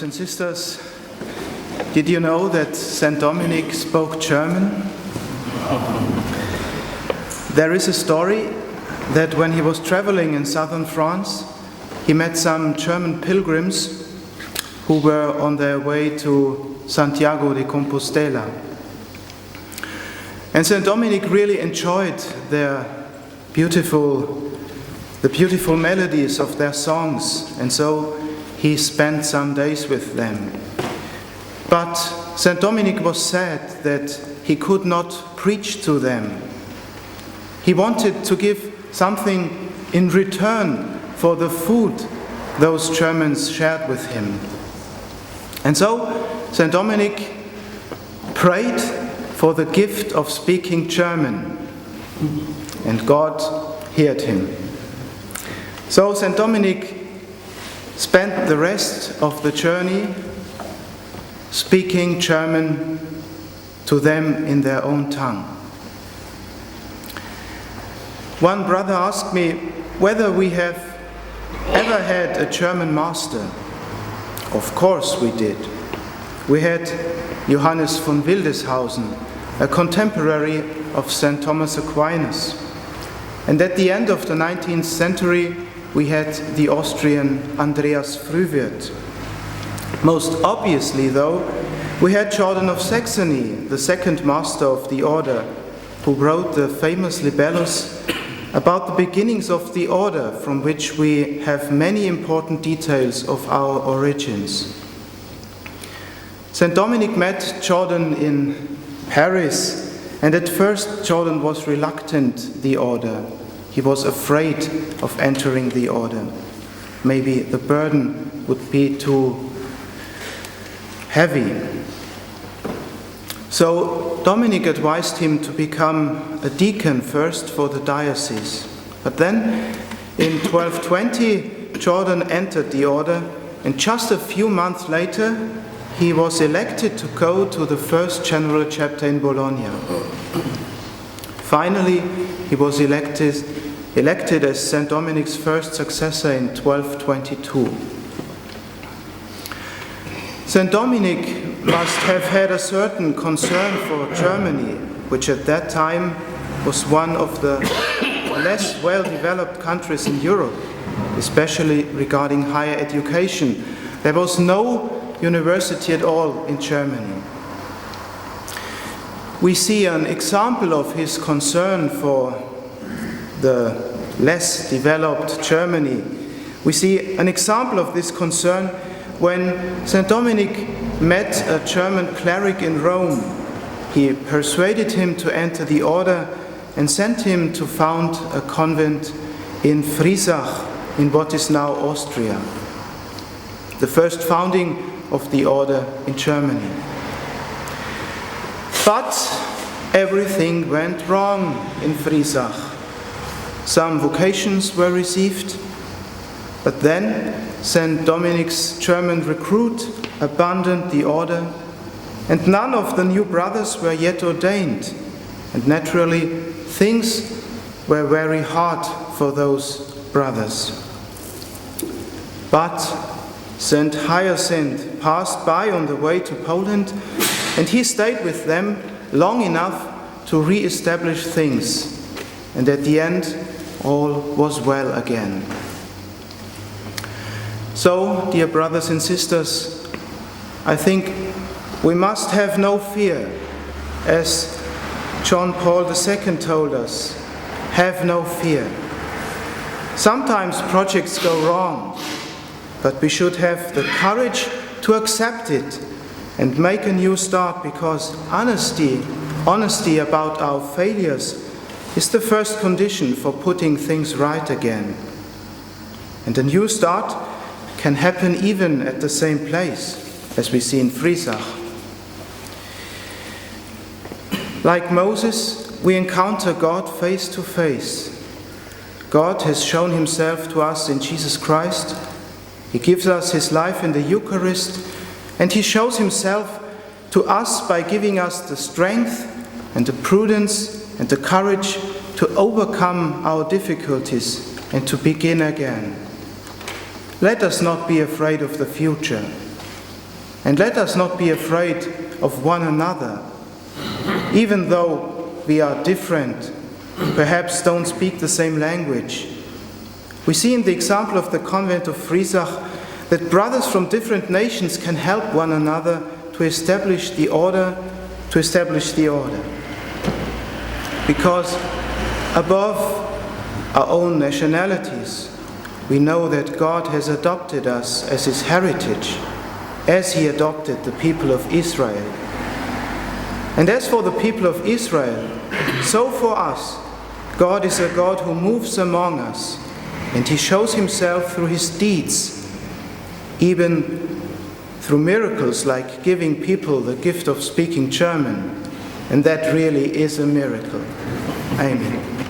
brothers and sisters, did you know that Saint Dominic spoke German? There is a story that when he was traveling in southern France, he met some German pilgrims who were on their way to Santiago de Compostela. And Saint Dominic really enjoyed the beautiful melodies of their songs, and so he spent some days with them. But Saint Dominic was sad that he could not preach to them. He wanted to give something in return for the food those Germans shared with him. And so Saint Dominic prayed for the gift of speaking German, and God heard him. So Saint Dominic spent the rest of the journey speaking German to them in their own tongue. One brother asked me whether we have ever had a German master. Of course we did. We had Johannes von Wildeshausen, a contemporary of St. Thomas Aquinas. And at the end of the 19th century, we had the Austrian Andreas Frühwirth. Most obviously, though, we had Jordan of Saxony, the second master of the order, who wrote the famous Libellus about the beginnings of the order, from which we have many important details of our origins. St. Dominic met Jordan in Paris, and at first Jordan was reluctant the order. He was afraid of entering the order. Maybe the burden would be too heavy. So Dominic advised him to become a deacon first for the diocese. But then in 1220, Jordan entered the order, and just a few months later, he was elected to go to the first general chapter in Bologna. Finally, he was elected as St. Dominic's first successor in 1222. St. Dominic must have had a certain concern for Germany, which at that time was one of the less well-developed countries in Europe, especially regarding higher education. There was no university at all in Germany. We see an example of his concern for the less developed Germany. We see an example of this concern when St. Dominic met a German cleric in Rome. He persuaded him to enter the order and sent him to found a convent in Friesach, in what is now Austria, the first founding of the order in Germany. But everything went wrong in Friesach. Some vocations were received, but then St. Dominic's German recruit abandoned the order, and none of the new brothers were yet ordained, and naturally things were very hard for those brothers. But St. Hyacinth passed by on the way to Poland, and he stayed with them long enough to re-establish things, and at the end all was well again. So, dear brothers and sisters, I think we must have no fear, as John Paul II told us, have no fear. Sometimes projects go wrong, but we should have the courage to accept it and make a new start, because honesty about our failures is the first condition for putting things right again. And a new start can happen even at the same place, as we see in Friesach. Like Moses, we encounter God face to face. God has shown himself to us in Jesus Christ. He gives us his life in the Eucharist, and he shows himself to us by giving us the strength and the prudence and the courage to overcome our difficulties and to begin again. Let us not be afraid of the future. And let us not be afraid of one another, even though we are different, perhaps don't speak the same language. We see in the example of the convent of Friesach that brothers from different nations can help one another to establish the order, Because above our own nationalities, we know that God has adopted us as his heritage, as he adopted the people of Israel. And as for the people of Israel, so for us, God is a God who moves among us, and he shows himself through his deeds, even through miracles like giving people the gift of speaking German. And that really is a miracle. Amen.